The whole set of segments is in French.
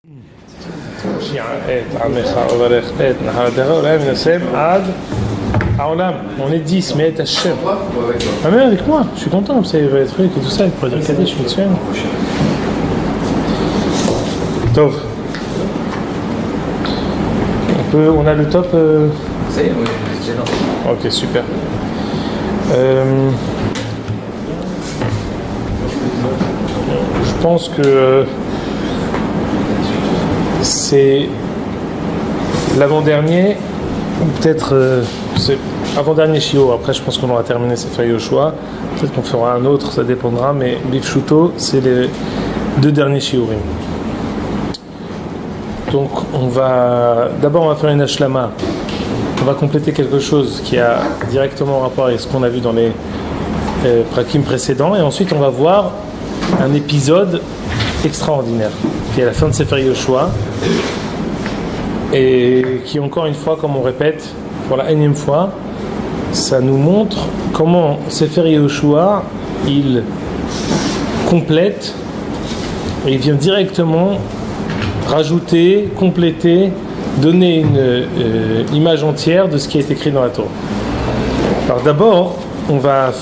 On est 10, mais être Hachem. Ah mais avec moi, je suis content, c'est le truc et tout ça, pour dire Kaddish, je me souviens. Tov. On a le top. Ça y est, oui, j'ai lancé. Ok, super. Je pense que c'est l'avant-dernier, ou peut-être c'est avant-dernier Shio. Après, je pense qu'on aura terminé Sefer Yoshua. Peut-être qu'on fera un autre, ça dépendra. Mais Bifshuto, c'est les deux derniers Shiorim. Donc, on va faire une Ashlama. On va compléter quelque chose qui a directement rapport avec ce qu'on a vu dans les prakim précédents. Et ensuite, on va voir un épisode extraordinaire qui est à la fin de Sefer Yoshua et qui, encore une fois, comme on répète pour la énième fois, ça nous montre comment Sefer Yoshua il complète et il vient directement rajouter, compléter, donner une image entière de ce qui est écrit dans la Torah. Alors d'abord, on va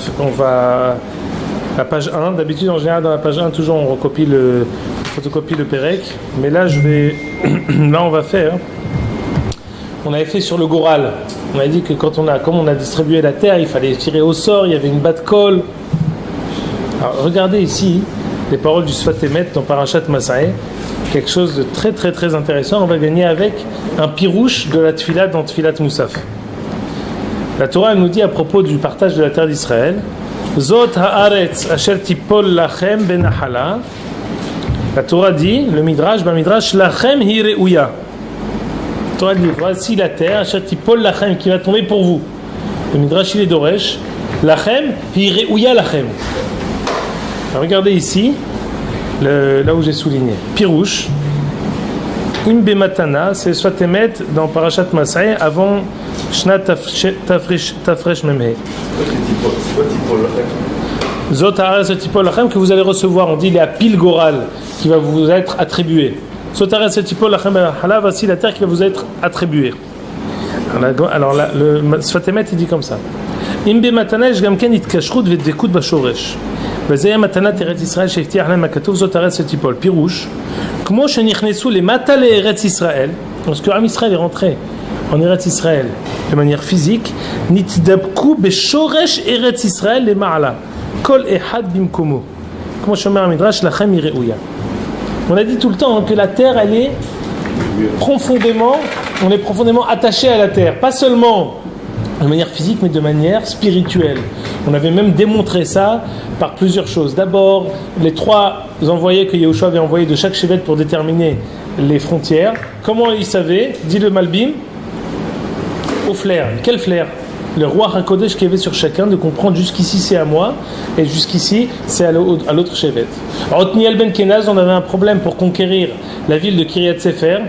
la page 1, d'habitude en général dans la page 1 toujours on photocopie le Pérec, mais là on va faire, on avait fait sur le Goral, on a dit que comme on a distribué la terre, il fallait tirer au sort, il y avait une batte colle. Alors regardez ici les paroles du Sfat Emet dans Parashat Masaé, quelque chose de très très très intéressant. On va gagner avec un pirouche de la Tfilat dans Tfilat Moussaf. La Torah elle nous dit à propos du partage de la terre d'Israël, Zot haaretz asher tipol lachem benahala. La Torah dit, le Midrash, lachem hi re'uya. La Torah dit, voici la terre, asher tipol lachem, qui va tomber pour vous. Le Midrash il est doresh, lachem hi re'uya lachem. Regardez ici, là où j'ai souligné. Pirouche, une bematana, c'est soit émet dans Parashat Masai avant Shnat Tafresh Memhe. Zot haaretz tipol lachem que vous allez recevoir, on dit il est à pile goral qui va vous être attribué. Zot haaretz tipol lachem benahala, voici la terre qui va vous être attribuée. Alors là, le Sfat Emet il dit comme ça. Im bematana יש גם כן התקשרות ודבקות בשורש. וזה יהיה מתנת ארץ ישראל שהבטיח להם הכתוב זאת ארץ שתיפול. פירוש, כמו שנכנסו למטה לארץ ישראל, parce que עם ישראל est rentré en Eretz Israël de manière physique, נתדבקו בשורש ארץ ישראל למעלה. כל אחד במקומו. כמו שאומר המדרש, לכם היא ראויה. On a dit tout le temps que la terre, elle est on est profondément attaché à la terre, pas seulement de manière physique, mais de manière spirituelle. On avait même démontré ça par plusieurs choses. D'abord, les 3 envoyés que Yahushua avait envoyés de chaque chevet pour déterminer les frontières. Comment ils savaient? Dit le Malbim, au flair. Quel flair? Le roi HaKodesh qui avait sur chacun de comprendre jusqu'ici c'est à moi et jusqu'ici c'est à l'autre chevet. Otniel Ben Kenaz, on avait un problème pour conquérir la ville de Kiryat Sefer.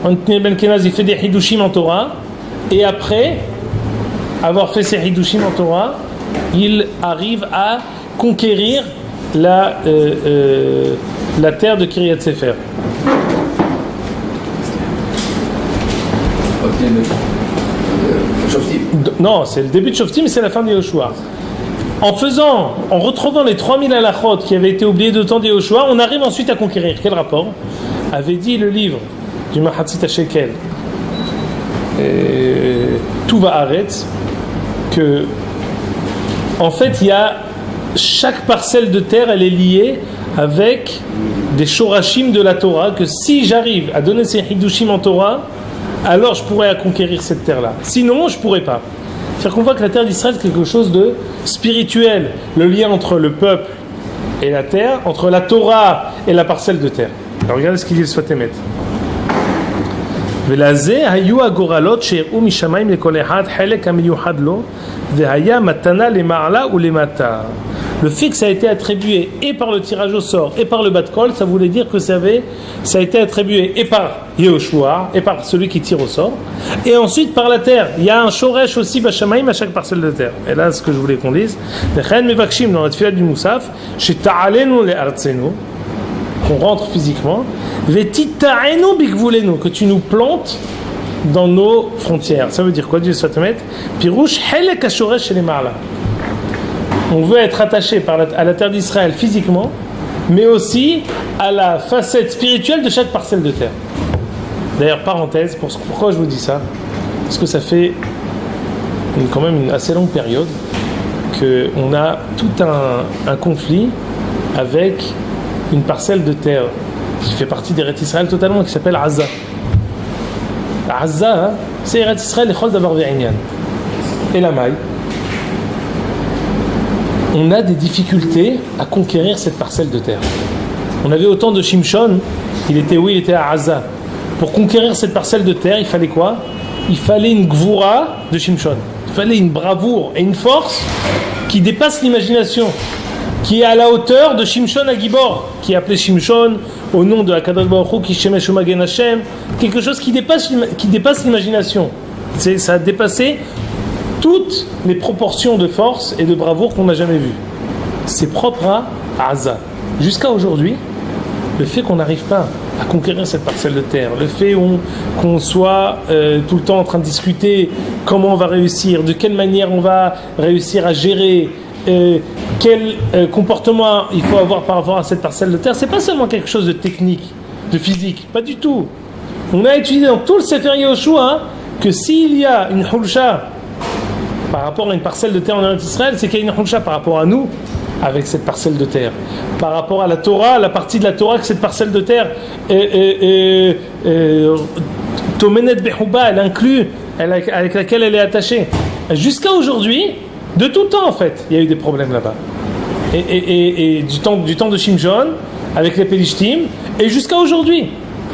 Otniel Ben Kenaz, il fait des Hidushim en Torah et après avoir fait ses Hidushim en Torah, il arrive à conquérir la terre de Kiryat Sefer. Non, c'est le début de Shoftim, mais c'est la fin de Yoshua. En retrouvant les 3000 halachot qui avaient été oubliés de temps de Yoshua, on arrive ensuite à conquérir. Quel rapport? Avait dit le livre du Mahatzit HaShekel, Tuva Haaretz, que en fait il y a chaque parcelle de terre, elle est liée avec des shorashim de la Torah, que si j'arrive à donner ces hidushim en Torah, alors je pourrais conquérir cette terre-là. Sinon, je pourrais pas. C'est-à-dire qu'on voit que la terre d'Israël c'est quelque chose de spirituel, le lien entre le peuple et la terre, entre la Torah et la parcelle de terre. Alors regardez ce qu'il dit le Sfat Emet. ולזה היו הגורלות שהראו משמיים לכל אחד חלק המיוחד לו והיה מתנה למעלה ולמטה. Le fait que ça a été attribué et par le tirage au sort et par le bat kol, ça voulait dire que ça a été attribué et par Yehoshua et par celui qui tire au sort et ensuite par la terre. Il y a un shoresh aussi bashamaim à chaque parcelle de terre. Et là, ce que je voulais qu'on dise, dans la tfilat du Moussaf, chez ta'alenu le artsenu, qu'on rentre physiquement, Vetita'enu bigvulenu, que tu nous plantes dans nos frontières. Ça veut dire quoi, Dieu soit te mettre Pirouche helek hashoresh shel ma'ala. On veut être attaché à la terre d'Israël physiquement, mais aussi à la facette spirituelle de chaque parcelle de terre. D'ailleurs, parenthèse, pourquoi je vous dis ça? Parce que ça fait quand même une assez longue période qu'on a tout un conflit avec une parcelle de terre qui fait partie d'Eretz Israël totalement, qui s'appelle Aza. Aza, c'est Eretz Israël, Echol Davar Ve'inyan. Et la maille. On a des difficultés à conquérir cette parcelle de terre. On avait autant de Shimshon, il était à Aza. Pour conquérir cette parcelle de terre, il fallait quoi? Il fallait une gvoura de Shimshon. Il fallait une bravoure et une force qui dépasse l'imagination, qui est à la hauteur de Shimshon à Gibor, qui est appelé Shimshon au nom de Hakadosh Baruch Hu, qui Shemesh Umagen Hashem, quelque chose qui dépasse l'imagination. Ça a dépassé toutes les proportions de force et de bravoure qu'on n'a jamais vues. C'est propre à Aza. Jusqu'à aujourd'hui, le fait qu'on n'arrive pas à conquérir cette parcelle de terre, le fait qu'on soit tout le temps en train de discuter comment on va réussir, de quelle manière on va réussir à gérer, quel comportement il faut avoir par rapport à cette parcelle de terre, c'est pas seulement quelque chose de technique, de physique, pas du tout. On a étudié dans tout le Sefer Yehoshua que s'il y a une hulsha par rapport à une parcelle de terre en Eretz Israël, c'est qu'il y a une hulsha par rapport à nous avec cette parcelle de terre. Par rapport à la Torah, la partie de la Torah que cette parcelle de terre Tomenet Behuba, elle inclut, avec laquelle elle est attachée. Jusqu'à aujourd'hui, de tout temps en fait, il y a eu des problèmes là-bas. Et du temps de Shimshon, avec les Pélishtim, et jusqu'à aujourd'hui.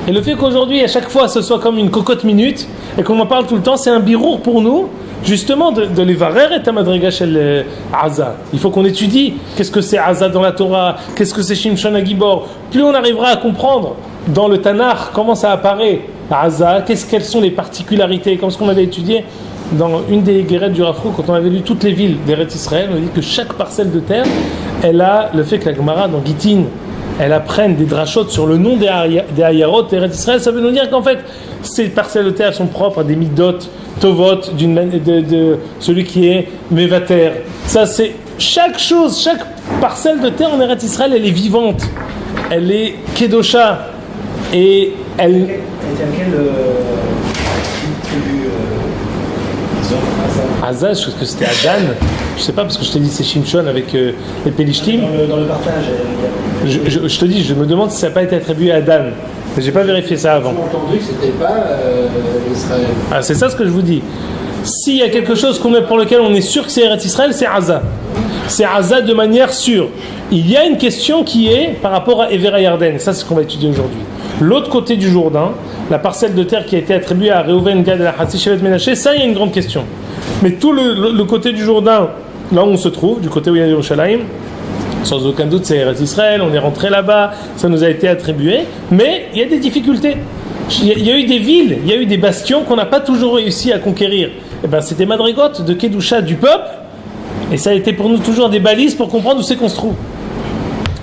Et le fait qu'aujourd'hui, à chaque fois, ce soit comme une cocotte minute, et qu'on en parle tout le temps, c'est un birour pour nous, justement, de l'évarer et Madriga shel Aza. Il faut qu'on étudie qu'est-ce que c'est Aza dans la Torah, qu'est-ce que c'est Shimshon à Gibor. Plus on arrivera à comprendre dans le Tanakh comment ça apparaît Aza, quelles sont les particularités, comme ce qu'on avait étudié dans une des guérettes du Rafrou, quand on avait lu toutes les villes d'Eretz Israël, on a dit que chaque parcelle de terre, elle a le fait que la Gemara dans Gittin, elle apprenne des drachot sur le nom des Hayarot d'Eretz Israël, ça veut nous dire qu'en fait, ces parcelles de terre sont propres à des midot, tovot, de celui qui est mevater. Ça, c'est chaque chose, chaque parcelle de terre en Eretz Israël, elle est vivante, elle est kedosha, et elle. était à quelle tribu Aza, je pense que c'était Adan, je sais pas parce que je t'ai dit c'est Shimshon avec les Pélishtim. Dans le partage. Je te dis, je me demande si ça n'a pas été attribué à Adan. J'ai pas vérifié ça avant. J'ai entendu que c'était pas Israël. Ah, c'est ça ce que je vous dis. S'il y a quelque chose pour lequel on est sûr que c'est Eretz Israël, c'est Aza. C'est Aza de manière sûre. Il y a une question qui est par rapport à Evera Yarden. Ça, c'est ce qu'on va étudier aujourd'hui. L'autre côté du Jourdain, la parcelle de terre qui a été attribuée à Reuven, Gad et Hatzi Shevet Menaché, ça, il y a une grande question. Mais tout le côté du Jourdain, là où on se trouve, du côté où il y a Yerushalayim, sans aucun doute, c'est Eretz Israël, on est rentré là-bas, ça nous a été attribué, mais il y a des difficultés. Il y a eu des villes, il y a eu des bastions qu'on n'a pas toujours réussi à conquérir. Et ben, c'était Madrigot de Kedusha du peuple, et ça a été pour nous toujours des balises pour comprendre où c'est qu'on se trouve.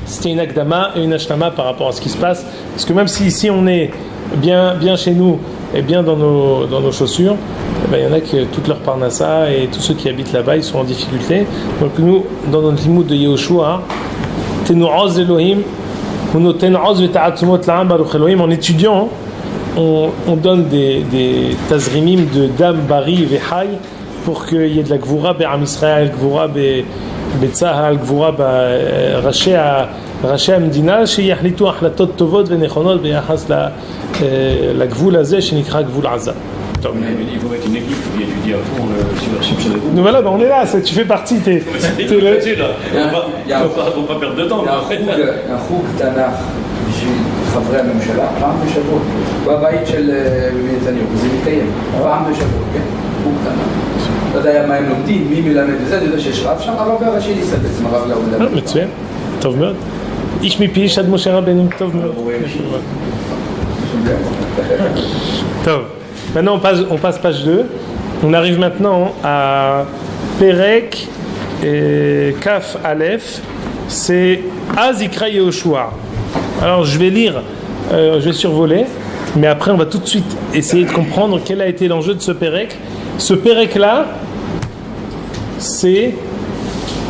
C'était une akdama et une ashtama par rapport à ce qui se passe, parce que même si ici on est bien chez nous et bien dans nos chaussures, il y en a que toute leur parnassa et tous ceux qui habitent là-bas, ils sont en difficulté. Donc nous, dans notre limoud de Yehoshua, Tenu'oz Elohim, en étudiant, on donne des tazrimim de dam, bari, vehai, pour qu'il y ait de la gvoura be'am Israël, gvoura be'tzahal, gvoura be'raché המדינה שיחליטו החלטות טובות ונכונות ביחס לגבול הזה שנקרא גבול עזה. Top. Il faut mettre une équipe qui étudie à fond sur Shimshon. Donc voilà, on est là, tu fais partie. C'est facile là. On va pas perdre de temps. Il y a un חוג תנ"ך בשביל חברי הממשלה, פעם בשבוע. בבית של ביבי נתניהו, וזה מתקיים. פעם בשבוע, כן? חוג תנ"ך. לא יודע מה הם לומדים, מי מלמד וזה, אני יודע שיש רב שם, הרב הראשי ניסבץ, הרב לאולם. מצוין, טוב מאוד. איש מפי איש עד משה רבנו, טוב מאוד. טוב. Maintenant on passe page 2. On arrive maintenant à Perek et Kaf Aleph. C'est Azikra Yehoshua. Alors je vais lire, je vais survoler, mais après on va tout de suite essayer de comprendre quel a été l'enjeu de ce Pérec. Ce Pérec-là, c'est,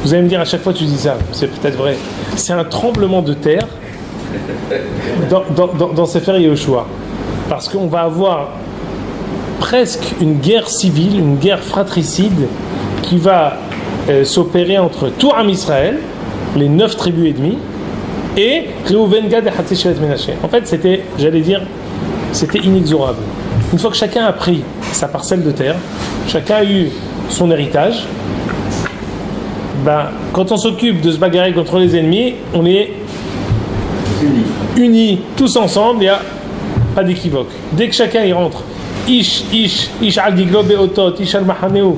vous allez me dire à chaque fois que tu dis ça, c'est peut-être vrai, c'est un tremblement de terre dans Sefer Yehoshua. Parce qu'on va avoir presque une guerre civile, une guerre fratricide qui va s'opérer entre tout Am Israël, les 9 tribus et demie, et Reuven, Gad et Hatzi Shevet Menaché. En fait, c'était, j'allais dire, c'était inexorable. Une fois que chacun a pris sa parcelle de terre, chacun a eu son héritage, ben, quand on s'occupe de se bagarrer contre les ennemis, on est unis tous ensemble, il n'y a pas d'équivoque. Dès que chacun y rentre, Ish al diglo beotot, Ish al mahaneu,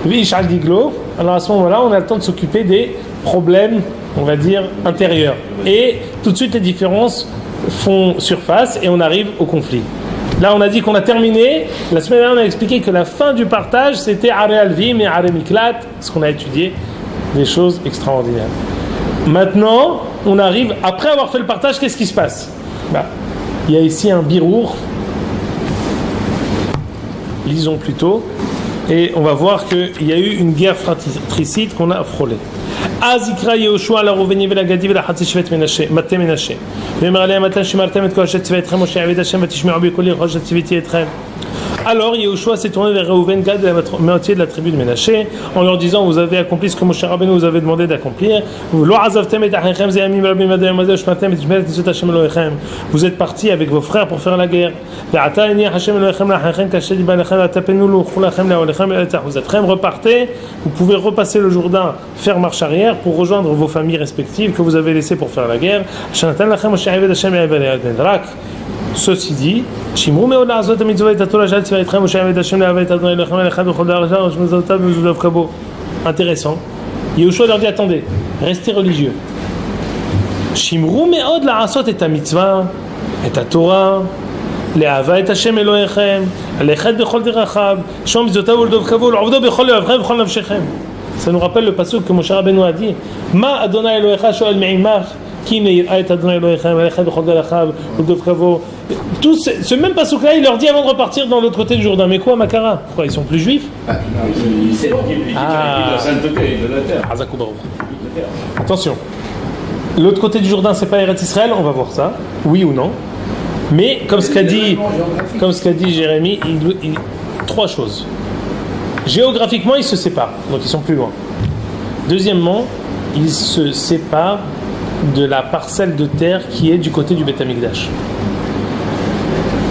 Ish al diglo, alors à ce moment-là, on a le temps de s'occuper des problèmes, on va dire, intérieurs. Et tout de suite, les différences font surface et on arrive au conflit. Là, on a dit qu'on a terminé. La semaine dernière, on a expliqué que la fin du partage, c'était Are Alvim et Are Miklat, ce qu'on a étudié, des choses extraordinaires. Maintenant, on arrive, après avoir fait le partage, qu'est-ce qui se passe? Il y a ici un birour. Lisons plutôt. Et on va voir qu'il y a eu une guerre fratricide qu'on a frôlée. אז יקרא יהושע לראובני ולגדי ולחצי שבט מטה מנשה ואמר עליהם אתם שמרתם את כל אשר ציווה אתכם משה עבד השם ותשמעו בקולי כל אשר ציוויתי אתכם. Alors Yehoshua s'est tourné vers Reuven, Gad et la moitié de la tribu de Ménaché en leur disant vous avez accompli ce que Moshe Rabbeinu vous avait demandé d'accomplir. Vous êtes partis avec vos frères pour faire la guerre. Repartez, vous pouvez repasser le Jourdain, faire marche arrière pour rejoindre vos familles respectives que vous avez laissées pour faire la guerre. Ceci dit, intéressant. Yehoshua leur dit attendez, restez religieux. Shimru me'od la'asot et ta mitzvah, et ta Torah, le'ava et Hashem Elohechem, l'echad bechol derachav, shom mitzvotav u'ldov kavod, l'ovdo bechol le'avchem bechol nafshechem. Ça nous rappelle le pasuk que Moshe Rabbeinu a dit. Ma Adonai Elohecha shoel me'imach. Tout ce même passouk-là, il leur dit avant de repartir dans l'autre côté du Jourdain. Mais quoi, Makara? Pourquoi ils sont plus juifs? C'est bon, il dit la sainteté de la terre. Attention, l'autre côté du Jourdain, c'est pas Eretz Israël, on va voir ça, oui ou non. Mais comme ce qu'a dit Jérémie, trois choses. Géographiquement, ils se séparent, donc ils sont plus loin. Deuxièmement, ils se séparent de la parcelle de terre qui est du côté du Beth Amikdash.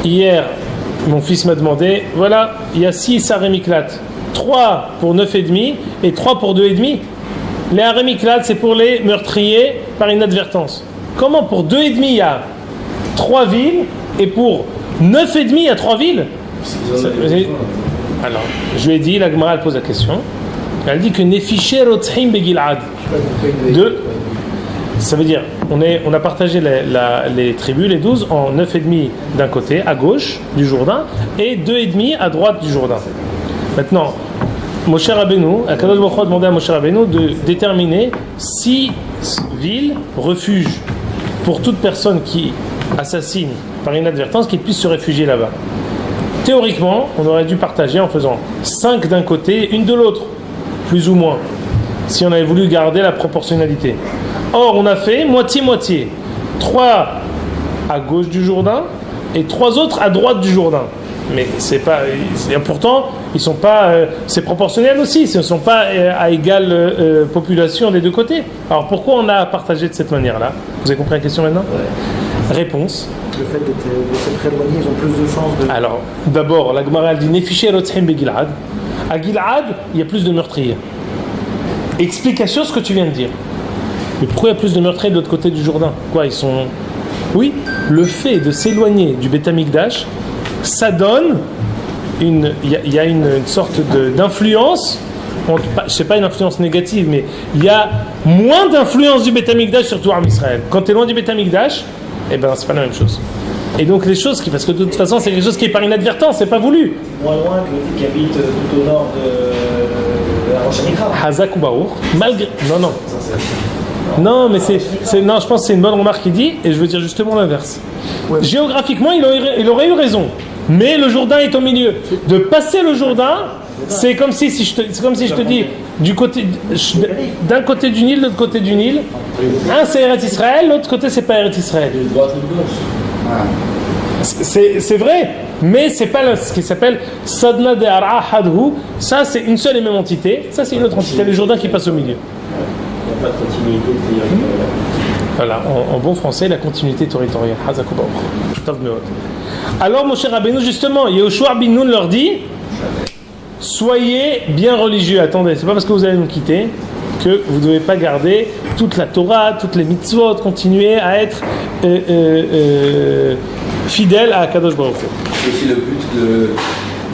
Hier, mon fils m'a demandé, voilà, il y a 6 Arémiklat, 3 pour 9,5 et 3 pour 2,5. Les Arémiklat, c'est pour les meurtriers par inadvertance. Comment pour 2,5 il y a 3 villes et pour 9,5 il y a 3 villes? Alors, je lui ai dit, la Gemara elle pose la question. Elle dit que Nefiché Rotzim Begilad. Ça veut dire, on a partagé les tribus, les 12, en 9,5 d'un côté, à gauche du Jourdain, et 2,5 à droite du Jourdain. Maintenant, Moshe Rabbeinu, Akadosh Baruch Hu a demandé à Moshe Rabbeinu de déterminer 6 villes, refuges, pour toute personne qui assassine par inadvertance, qui puisse se réfugier là-bas. Théoriquement, on aurait dû partager en faisant 5 d'un côté, une de l'autre, plus ou moins, si on avait voulu garder la proportionnalité. Or, on a fait moitié-moitié. 3 à gauche du Jourdain et 3 autres à droite du Jourdain. Mais c'est pas. Pourtant, ils sont pas. C'est proportionnel aussi. Ce ne sont pas à égale population des deux côtés. Alors pourquoi on a partagé de cette manière-là? Vous avez compris la question maintenant? Ouais. Réponse. Le fait de s'être éloignés, ils ont plus de chances de. Alors, d'abord, la Gemara dit Nefiché Rotzim Begilad. À Gilad, il y a plus de meurtriers. Explication ce que tu viens de dire. Mais pourquoi il y a plus de meurtriers de l'autre côté du Jourdain? Quoi, ils sont... Oui, le fait de s'éloigner du Beth Amikdash, ça donne il y a une sorte d'influence, je ne sais pas une influence négative, mais il y a moins d'influence du Beth Amikdash sur tout Am Israël. Quand tu es loin du Beth Amikdash, eh ben c'est pas la même chose. Et donc les choses parce que de toute façon c'est quelque chose qui est par inadvertance, c'est pas voulu. Moins loin que qui habite tout au nord de la Roche Mikra. Hazak ou Baruch, malgré... Non. Non, mais non, je pense que c'est une bonne remarque qu'il dit, et je veux dire justement l'inverse. Ouais. Géographiquement, il aurait eu raison, mais le Jourdain est au milieu. De passer le Jourdain, c'est comme si je te dis d'un côté du Nil, de l'autre côté du Nil. Un c'est Eretz Israël, l'autre côté c'est pas Eretz Israël. C'est vrai, mais c'est pas ce qui s'appelle Sadna de Ar'a Hadhu. Ça c'est une seule et même entité. Ça c'est une autre entité, le Jourdain qui passe au milieu. Il n'y a pas de continuité territoriale. Voilà, en bon français, la continuité territoriale. Alors, Moshe Rabbeinu, justement, Yehoshua bin Nun leur dit soyez bien religieux. Attendez, c'est pas parce que vous allez nous quitter que vous ne devez pas garder toute la Torah, toutes les mitzvot, continuer à être fidèle à Kadosh Baruch Hu. C'est aussi le but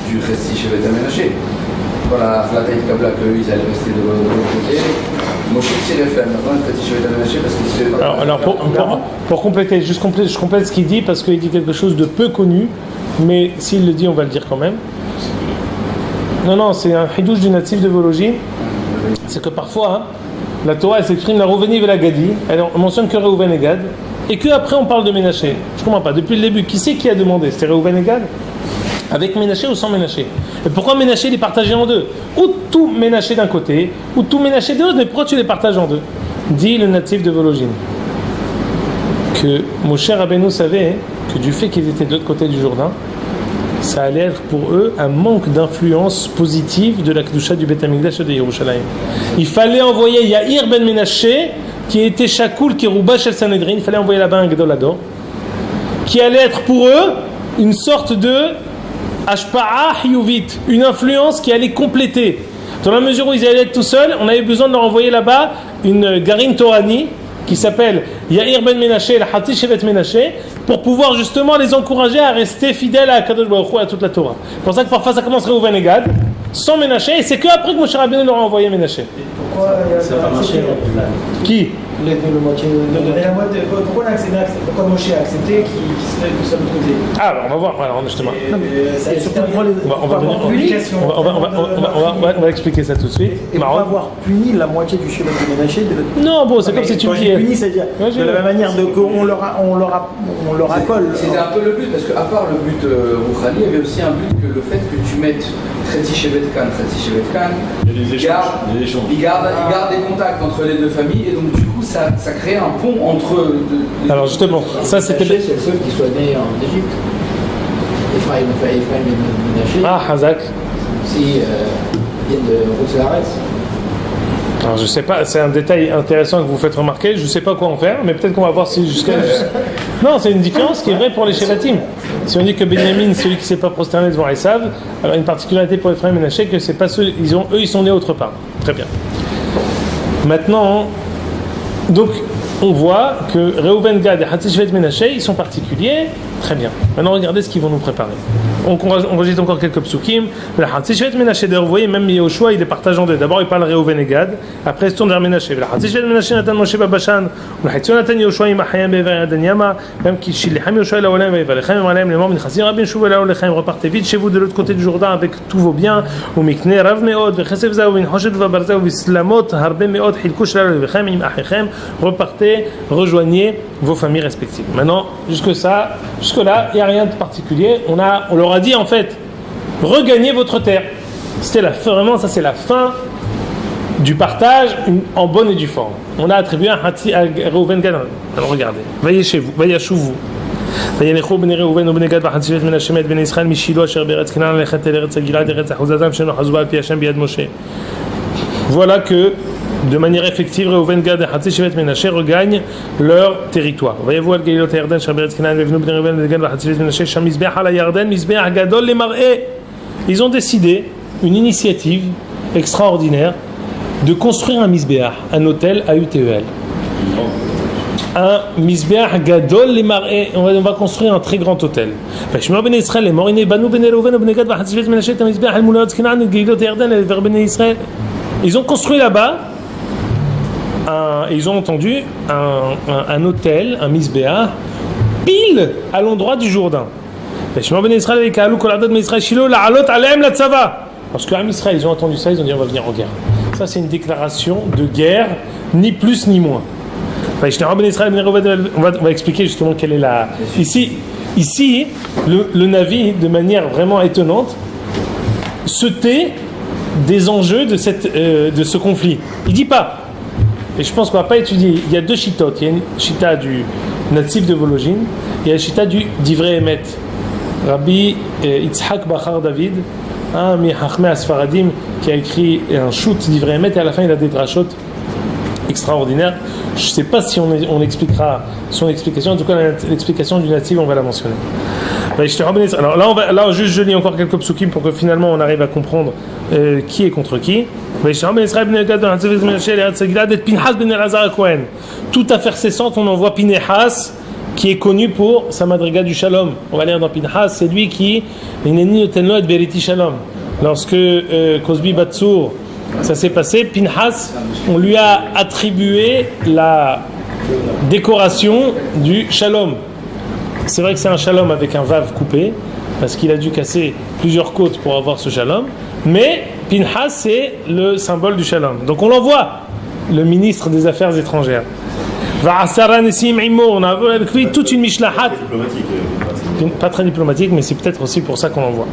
du Chessi Shevet HaMenashe. Voilà, la taille de Kabla qu'ils allaient rester de l'autre côté. Moshe s'y réfère maintenant, le Chessi Shevet HaMenashe parce qu'il se fait. Alors pour compléter, je complète ce qu'il dit parce qu'il dit quelque chose de peu connu, mais s'il le dit, on va le dire quand même. Non, c'est un hidouche du natif de Vologine. C'est que parfois, la Torah elle s'exprime la Rouveni et la Gadi, on mentionne que Reuven et Gad, et qu'après on parle de Ménaché. Je comprends pas, depuis le début, qui c'est qui a demandé? C'était Reuven et Gad? Avec Ménaché ou sans Ménaché? Et pourquoi Ménaché il est partagé en deux? Ou tout Ménaché d'un côté, ou tout Ménaché de l'autre, mais pourquoi tu les partages en deux? Dit le natif de Vologine. Que Moshe Rabbeinu savait que du fait qu'ils étaient de l'autre côté du Jourdain, ça allait être pour eux un manque d'influence positive de la Kedusha du Beth Amikdash de Yerushalayim. Il fallait envoyer Yair ben Menaché, qui était Shakoul, qui est Rouba Shel Sanhedrin, il fallait envoyer là-bas un Gadol Hador, qui allait être pour eux une sorte de Ashpa'a Hiyuvit, une influence qui allait compléter. Dans la mesure où ils allaient être tout seuls, on avait besoin de leur envoyer là-bas une Garin Torani, qui s'appelle Yair ben Menaché, la Hatzi Shevet Menaché, pour pouvoir justement les encourager à rester fidèles à Kadosh Baruch Hu, à toute la Torah. C'est pour ça que parfois ça commence Reuven et Gad, sans Menaché, et c'est qu'après que Moshe Rabbeinu leur a envoyé Menaché. Pourquoi ça va marcher? Qui? Les deux, le moitié. Pourquoi on a accepté? Pourquoi Moshe a accepté qu'il se mette de l'autre côté? Ah, alors on va voir, alors justement. C'est surtout pour les. On va expliquer ça tout de suite. Et on va avoir puni la moitié du Shevet de Ménaché de l'autre. Non, bon, c'est comme si tu me dis. Puni, c'est-à-dire de la même manière qu'on leur accole. C'était un peu le but, parce qu'à part le but Rouhani, il y avait aussi un but que le fait que tu mettes Chessi Shevet Kan, il garde des contacts entre les deux familles, et donc du coup ça crée un pont entre. Alors justement, ça c'était. C'est le seul qui soit né en Égypte. Ephraim et Ménaché. Ah, Hazak. Si viennent de Routz-Laretz. Alors je sais pas, c'est un détail intéressant que vous faites remarquer, je sais pas quoi en faire, mais peut-être qu'on va voir si jusqu'à... Non, c'est une différence qui est vraie pour les Shevatim. Si on dit que Benjamin, celui qui ne s'est pas prosterné devant Esav, alors une particularité pour Ephraim et Ménaché, que c'est pas ceux, ils sont nés autre part. Très bien. Maintenant, donc, on voit que Reuven, Gad et Hatzi Shevet Ménaché, ils sont particuliers. Très bien. Maintenant, regardez ce qu'ils vont nous préparer. On rejette encore quelques psukim. Le Hatzi Shevet Ménaché, d'ailleurs, vous voyez, même Yehoshua, il est partagé en deux. D'abord, il parle Reuven et Gad. Après, il se tourne vers Ménaché. Le Hatzi Shevet Ménaché, Natan Moshe Babashan. Le Hatzi Natan Yehoshua, Imachayam Be'ver Adanyama. Même qui Shilham Yehoshua, la Olam, Ve'valechem, Malem, les membres, Nechazim, Rabin, Shuv, la Olechem. Repartez vite chez vous de l'autre côté du Jourdain avec tous vos biens. Ou Mikne, Rav Meod, Vechesev Zao, Vinhoshet, Vabarza, Vislamot, Harbe Meod, Hilkush, la Olechem, Im Achechem. Repartez, rejoignez vos familles respectives. Maintenant, jusque-là, il n'y a rien de particulier. On leur a dit en fait, regagnez votre terre. C'était vraiment, ça c'est la fin du partage en bonne et due forme. On a attribué un Hatzi à Reuven Gad. Alors regardez, veillez chez vous, veillez chez vous. וינכו בני ראובן ובני גד וחצי שבט מנשה את בני ישראל משילה אשר בארץ כנען ללכת אל ארץ גלעד ארץ אחוזתם שאינו חזו על פי השם ביד משה. Voilà que de manière effective, Reuven, Gad et Hatzi Shevet Menaché regagnent leur territoire. Voyez-vous, al Galilot Yarden, Shaberetz Kenan, Vevnu Bnei Reuven, Bnei Gad et Hatzi Shevet Menaché, Sham Mizbeach ala Yarden, Mizbeach Gadol le Mar'e. Ils ont décidé une initiative extraordinaire de construire un Mizbeach, un hôtel à UTEL. Un Mizbeach Gadol le Mar'e. On va construire un très grand hôtel. Veshmor Bnei Israël, les Morine, Banu Bnei Reuven, Bnei Gad et Hatzi Shevet Menaché, Mizbeach al Mulat Kenan, al Galilot Yarden, vers Bnei Israël. Ils ont construit là-bas, ils ont entendu un hôtel, un Mizbeach, pile à l'endroit du Jourdain. Parce qu'en Israël, ils ont entendu ça, ils ont dit on va venir en guerre. Ça, c'est une déclaration de guerre, ni plus ni moins. On va expliquer justement quelle est la... Ici le Navi, de manière vraiment étonnante, se tait des enjeux de ce conflit. Il dit pas, et je pense qu'on va pas étudier, il y a deux chitotes. Il y a une chita du natif de Vologine, et il y a la chita du Divrei Emet. Rabbi Yitzhak Bachar David, un mi-hachmei asfaradim, qui a écrit un shoot Divrei Emet, et à la fin il a des drashot extraordinaires. Je ne sais pas si on expliquera son explication, en tout cas l'explication du natif on va la mentionner. Alors là juste je lis encore quelques psukim pour que finalement on arrive à comprendre qui est contre qui. Toute affaire cessante, on envoie Pinehas, qui est connu pour sa madriga du shalom. On va lire dans Pinehas, c'est lui qui shalom. Lorsque Cosby Batsour, ça s'est passé, Pinehas, on lui a attribué la décoration du shalom. C'est vrai que c'est un shalom avec un vav coupé, parce qu'il a dû casser plusieurs côtes pour avoir ce shalom, mais Pinehas c'est le symbole du shalom. Donc on l'envoie, le ministre des Affaires étrangères. On a avec lui toute une mishlahat. Pas très diplomatique, mais c'est peut-être aussi pour ça qu'on l'envoie.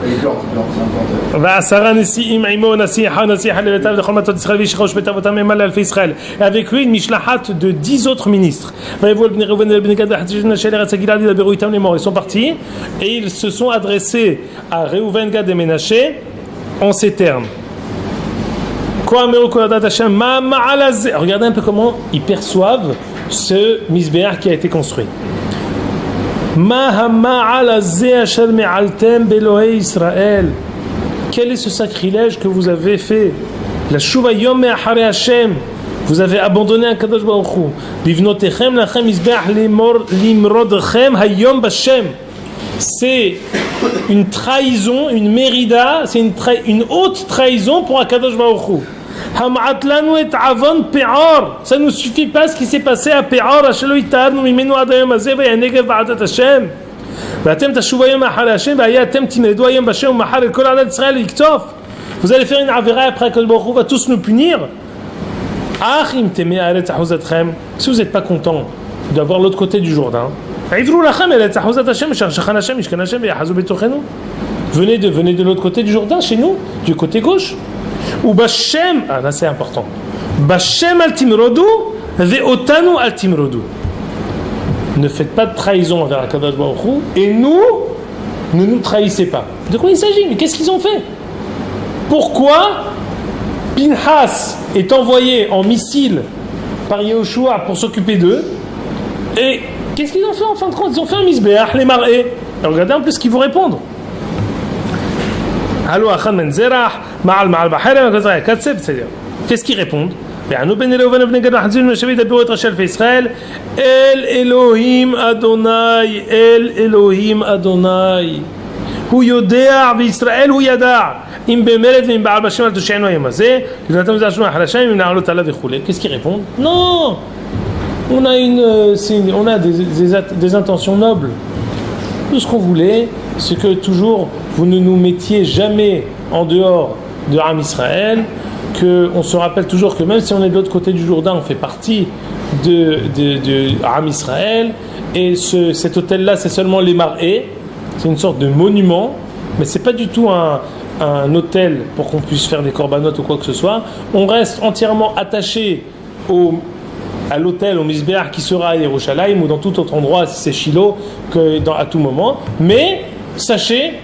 Et avec lui une mishlahat de 10 autres ministres. Ils sont partis et ils se sont adressés à Reuven, Gad et Ménaché en ces termes. Regardez un peu comment ils perçoivent ce misbéach qui a été construit. Quel est ce sacrilège que vous avez fait? La shuva yom me'achare Hashem. Vous avez abandonné un Kadosh Baruch Hu. Bivnotechem lachem misbeach limrodchem hayom bashem. C'est une trahison, une mérida, c'est une haute trahison pour un Kadosh Baruch Hu. Ça ne nous suffit pas ce qui s'est passé à Pe'or. Vous allez faire une avera après que le Baruch Hu va tous nous punir. Si vous n'êtes pas content d'avoir l'autre côté du Jourdain, venez de l'autre côté du Jourdain, chez nous, du côté gauche. Ou Bashem, là c'est important. Bashem al-timrodu, ve'otanu al-timrodu. Ne faites pas de trahison envers Akadosh Baruch Hu, et nous, ne nous trahissez pas. De quoi il s'agit? Mais qu'est-ce qu'ils ont fait? Pourquoi Pinhas est envoyé en missile par Yehoshua pour s'occuper d'eux? Et qu'est-ce qu'ils ont fait en fin de compte? Ils ont fait un misbéach, les marées. Regardez un peu ce qu'ils vont répondre. Qu'est-ce qu'ils répondent? El Elohim Adonai, El Elohim Adonai. Hu yodea v'Yisrael hu yada. Im b'meret v'im ba'al b'Hashem al tushenu hayom hazeh. Im na'alot alav v'chulei. Qu'est-ce qu'ils répondent? Non, on a des intentions nobles. Tout ce qu'on voulait, c'est que toujours vous ne nous mettiez jamais en dehors de Am Israël, qu'on se rappelle toujours que même si on est de l'autre côté du Jourdain, on fait partie de Am Israël, et cet hôtel-là, c'est seulement les marées, c'est une sorte de monument, mais c'est pas du tout un hôtel pour qu'on puisse faire des corbanotes ou quoi que ce soit. On reste entièrement attaché à l'hôtel, au misbéach qui sera à Yerushalayim ou dans tout autre endroit, si c'est Shiloh, à tout moment. Mais sachez,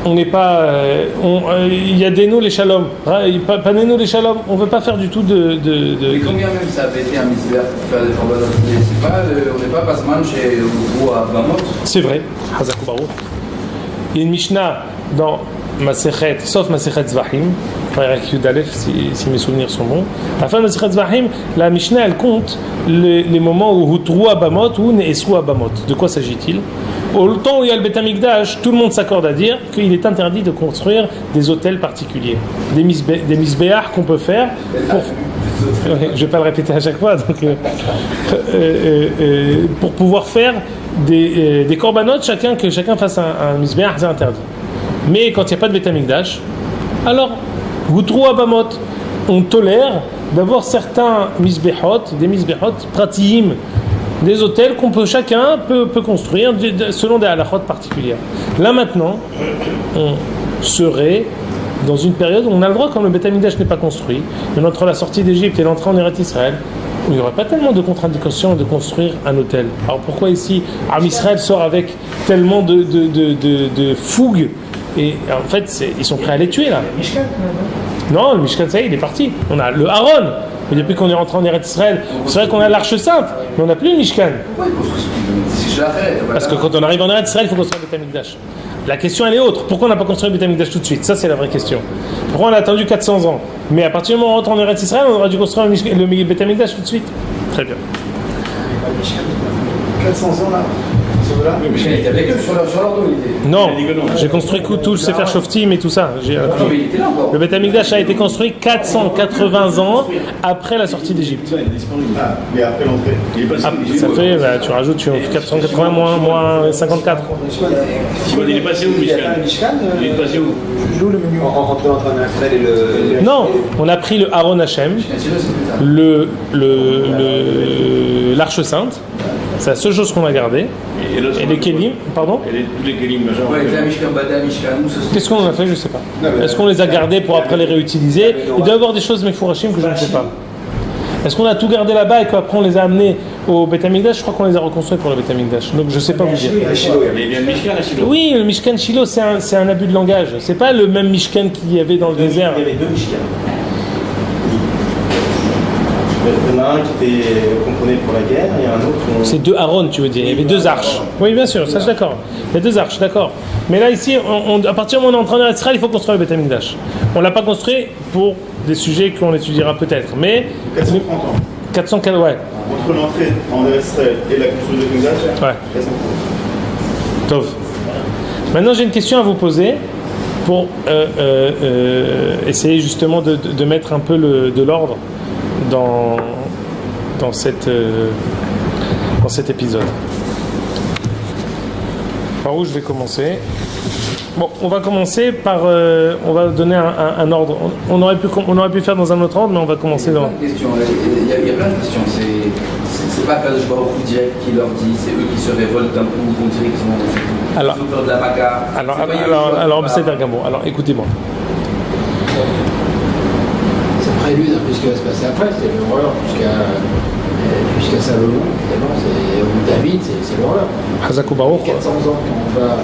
on n'est pas, il y a des nous les shalom, pas des nous les shalom. On veut pas faire du tout de. Mais combien même ça avait été un misbéach pour faire des corbanotes? C'est pas, on n'est pas Pasman chez vous à Bamot. C'est vrai. Hazakou Baruch. Il y a une Mishnah dans Masechet, sauf Masechet Zvahim, avec Yudalef, si mes souvenirs sont bons. À la fin de Masechet Zvahim, la Mishnah elle compte les moments où Hutrou Abamot ou Ne'esru Abamot. De quoi s'agit-il? Au temps où il y a le Beth Amikdash, tout le monde s'accorde à dire qu'il est interdit de construire des hôtels particuliers, des misbéach qu'on peut faire pour. Je ne vais pas le répéter à chaque fois. Donc, pour pouvoir faire des corbanotes, que chacun fasse un misbéach, c'est interdit. Mais quand il n'y a pas de Beth Amikdash, alors Hutrou Abamot, on tolère d'avoir certains misbehot, des misbehot pratiim, des hôtels chacun peut construire selon des halachot particulières. Là maintenant, on serait dans une période où on a le droit, quand le Beth Amikdash n'est pas construit, et entre la sortie d'Égypte et l'entrée en Eretz Israël, où il n'y aurait pas tellement de contre-indications de construire un hôtel. Alors pourquoi ici, Am Israël sort avec tellement de fougue, et en fait, ils sont prêts à les tuer là. Mishkan, quand même. Non, le Mishkan, ça y est, il est parti. On a le Aaron. Et depuis qu'on est rentré en Eretz Israël, c'est vrai qu'on a l'Arche Sainte, mais on n'a plus le Mishkan. Pourquoi ils construisent plus? Si je l'arrête. Parce que quand on arrive en Eretz Israël, il faut construire le Beth Amikdash. La question, elle est autre. Pourquoi on n'a pas construit le Beth Amikdash tout de suite? Ça, c'est la vraie question. Pourquoi on a attendu 400 ans? Mais à partir du moment où on rentre en Eretz Israël, on aurait dû construire le Beth Amikdash tout de suite. Très bien. 400 ans là. Là. Oui, mais il était avec eux sur leur dos, il était. Non, j'ai construit tout le Sefer Shoftim et tout ça. Non, mais il était là encore. Le Beth Amikdash a été construit 480 ans après la sortie d'Égypte. Il est disparu. Ah, mais après l'entrée. Il est passé. Ça fait, tu rajoutes 480 moins 54. Il est passé où, Mishkan? Il est passé où? Je joue le menu. On rentre entre un Israël et le. Non, on a pris le Aaron Hashem, l'Arche Sainte. C'est la seule chose qu'on a gardée. Et les Kélim, pardon? Et tous les Kélim, machin. Ouais, la Mishkan Bada, Mishkan. Qu'est-ce qu'on en a fait? Je sais pas. Est-ce qu'on les a gardés pour après les réutiliser? Il doit y avoir des choses Mefourachim que je ne sais pas. Est-ce qu'on a tout gardé là-bas et qu'après on les a amenés au Beth Amikdash? Je crois qu'on les a reconstruits pour le Beth Amikdash. Donc je sais pas vous dire. Mais il y a le Mishkan à Shiloh. Oui, le Mishkan Shiloh, c'est un abus de langage. C'est pas le même Mishkan qu'il y avait dans le désert. Il y avait deux Mishkan. Il y en a un qui était composé pour la guerre et un autre. C'est deux Aaron, tu veux dire. Il y avait deux arches. Oui, bien sûr, ça je suis d'accord. Il y a deux arches, d'accord. Mais là, ici, à partir du moment où on est en train d'être Israël, il faut construire le Beth Amikdash. On ne l'a pas construit pour des sujets qu'on étudiera peut-être. Mais 430 ans. 404, ouais. Entre l'entrée en Israël et la construction de Mikdash, Ouais. 430 ans. Tov. Maintenant, j'ai une question à vous poser pour essayer justement de mettre un peu de l'ordre dans cet épisode. Par où je vais commencer? Bon, on va commencer par... on va donner un ordre. On aurait pu faire dans un autre ordre, mais on va commencer dans... Il y a plein de questions. C'est pas Kadosh Baruch Hu direct qui leur dit, c'est eux qui se révoltent d'un coup, qu'on dirait qu'ils ont peur de la bagarre. Alors, c'est Bergamo. Alors, écoutez-moi. C'est prélude un peu ce qui va se passer après, c'est l'horreur jusqu'à Salomon, évidemment, c'est David, c'est l'horreur. Hazakou Baruch. 400 ans quand on va.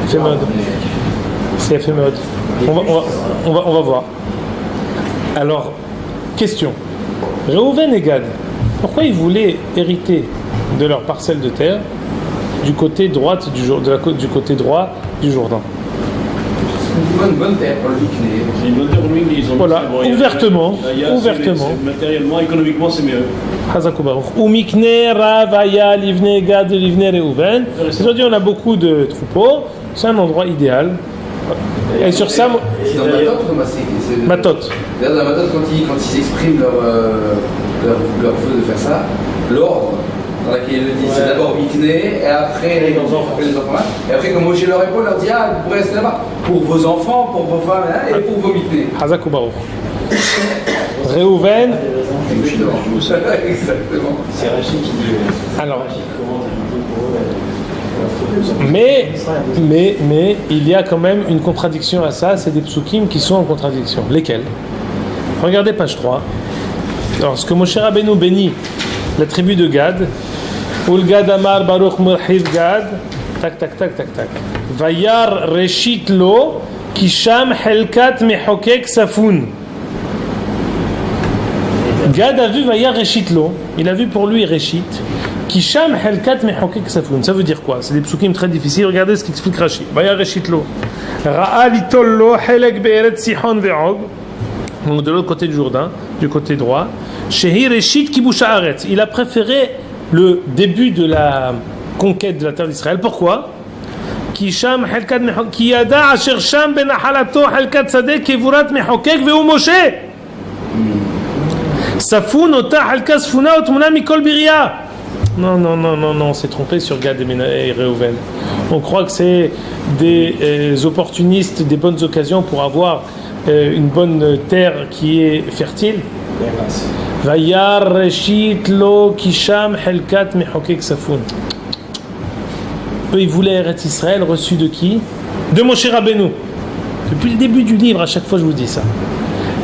Fémode. C'est Fémode. On va voir. Alors, question. Réhouven et Gad, pourquoi ils voulaient hériter de leur parcelle de terre du côté droit du côté droit du Jourdain? Une bonne terre pour le Mikné. C'est une bonne terre pour lui, ils ont. Voilà, Bon, ouvertement. Matériellement, économiquement, c'est mieux. Hazakou Baruch. Ou Mikné, Rav, Aya, Livne, Gad, Livne, Réhouven. Aujourd'hui, on a beaucoup de troupeaux. C'est un endroit idéal. Et sur ça, C'est dans Matot ou dans Matot. D'ailleurs, dans Matot, quand ils expriment leur vœu de faire ça, l'ordre dans lequel ils le disent, c'est d'abord Mikné, et après les enfants. Et après, quand Moshe leur répond, leur dit, ah, vous pourrez rester là-bas. Pour vos enfants, pour vos femmes, et pour vos Mikné. Hazakou Baruch. Réhouven. Exactement. C'est Rachid qui dit. Alors. Mais il y a quand même une contradiction à ça, c'est des psukim qui sont en contradiction. Lesquels? Regardez page 3. Alors, ce que Moshe Rabbeinu bénit la tribu de Gad, Ul Gad Amar Baruch Murhiv Gad, tac tac tac tac tac. Vayar Reshit Lo, Kisham Helkat Mehokek Safun. Gad a vu Vayar Reshit Lo, il a vu pour lui Reshit. Kisham Helkat Mehokek Safun. Ça veut dire quoi? C'est des psukim très difficiles. Regardez ce qu'explique Rashi. Vayar Reshit Lo. Ra'a Litol Lo Helek Be'eret Sihon Ve'og. Donc de l'autre côté du Jourdain, du côté droit. Shehi Reshit Kibush Haaretz. Il a préféré le début de la conquête de la terre d'Israël. Pourquoi? Kisham Helkat Mehokek. Ki yada asher sham benachalato Helkat Sadek Kevurat Mehokek ve'u Moshe. Safun ota Helkat Sfuna otmuna mikol biria. Non, on s'est trompé sur Gad et Réhouven. On croit que c'est des opportunistes, des bonnes occasions pour avoir une bonne terre qui est fertile. Vayar reshit lo kisham helkat mechokek safun. Eux, ils voulaient Eretz Israël, reçu de qui? De Moshe Rabbeinu. Depuis le début du livre, à chaque fois je vous dis ça.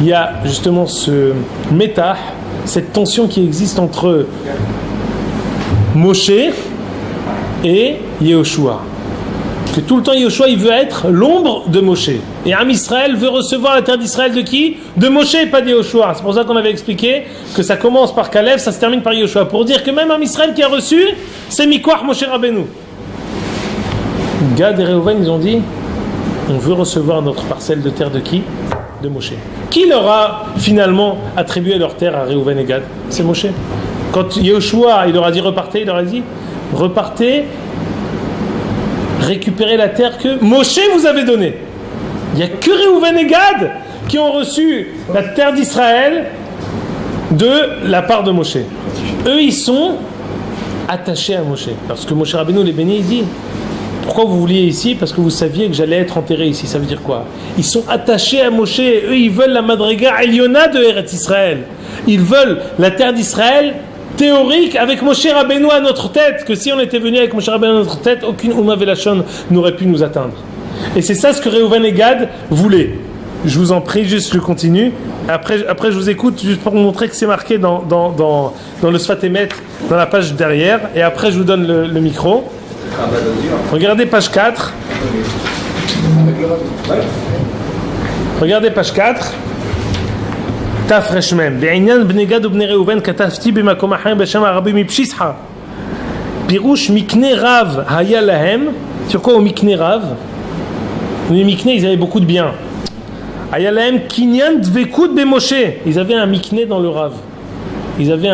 Il y a justement ce métah, cette tension qui existe entre Moshe et Yehoshua. Que tout le temps Yehoshua il veut être l'ombre de Moshe. Et Am Israël veut recevoir la terre d'Israël de qui? De Moshe et pas de Yehoshua. C'est pour ça qu'on avait expliqué que ça commence par Kalev, ça se termine par Yehoshua. Pour dire que même Am Israël qui a reçu, c'est Mikwach Moshe Rabbeinu. Gad et Reuven, ils ont dit, on veut recevoir notre parcelle de terre de qui? De Moshe. Qui leur a finalement attribué leur terre à Reuven et Gad? C'est Moshe. Quand Yehoshua, il leur a dit repartez, il leur a dit repartez, récupérez la terre que Moshe vous avait donnée. Il n'y a que Reuven et Gad qui ont reçu la terre d'Israël de la part de Moshe. Eux, ils sont attachés à Moshe. Parce que Moshe Rabbeinu les bénit, il dit pourquoi vous vouliez ici? Parce que vous saviez que j'allais être enterré ici. Ça veut dire quoi? Ils sont attachés à Moshe. Eux, ils veulent la Madriga Eliona de Eretz Israël. Ils veulent la terre d'Israël théorique avec Moshe Rabbeinu à notre tête. Que si on était venu avec Moshe Rabbeinu à notre tête, aucune Ouma Velachon n'aurait pu nous atteindre. Et c'est ça ce que Reuven et Gad voulaient. Je vous en prie, juste je continue. Après je vous écoute juste pour vous montrer que c'est marqué dans le Sfat Emet, dans la page derrière. Et après je vous donne le micro. Regardez page 4. Regardez page 4. Tafresh mem. Be'inyan bnei Gad ubnei Reuven katafti b'makom acher b'shem harabi mipshisha. Pirouche mikne rav haya lahem. Sur quoi au mikne rav? Les mikne, ils avaient beaucoup de biens. Haya lahem kinyan dvekut b'Moshe. Ils avaient un mikne dans le rav. Ils avaient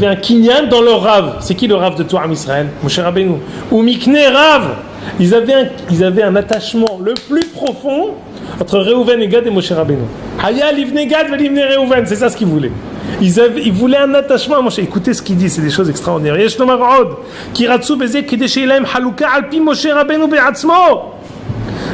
un kinyan dans leur rav. C'est qui le rav de Torah Israël? Moshe Rabbeinu. Ou mikne rav. Ils avaient un attachement le plus profond entre Reuven et Gad et Moshe Rabbeinu. Haya livne Gad ve livne Reuven. C'est ça ce qu'ils voulaient. Ils voulaient un attachement à Moshe. Écoutez ce qu'il dit, c'est des choses extraordinaires. Yesh lomar od ki ratzu beze kidei sheyeh lahem haluka al pi Moshe Rabbeinu be'atzmo.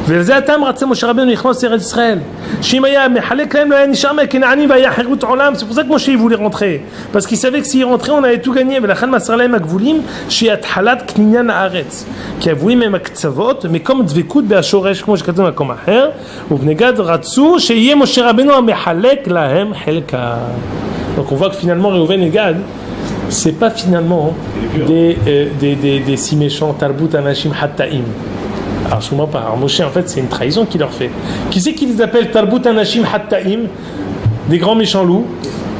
ולזה הטעם רצה משה רבנו לכנוס ארץ ישראל שאם היה מחלק להם לא היה נשאר מהכנענים והיה חירות עולם. C'est pour ça que Moshe voulait rentrer parce qu'il savait que s'il rentrait on avait tout gagné. ולכן מסר להם הגבולים שהיא התחלת קניין הארץ כי הגבולים הם הקצוות מקום דבקות בהשורש כמו שכתוב במקום אחר. ובני גד רצו שיהיה משה רבנו המחלק להם חלקה. Donc on voit que finalement Reuven et Gad c'est pas finalement des si méchants tarbut anashim hattaim. Alors je comprends pas. Alors Moshe en fait c'est une trahison qu'il leur fait. Qui c'est qui les appelle Tarbut Anashim Hattaim? Des grands méchants loups.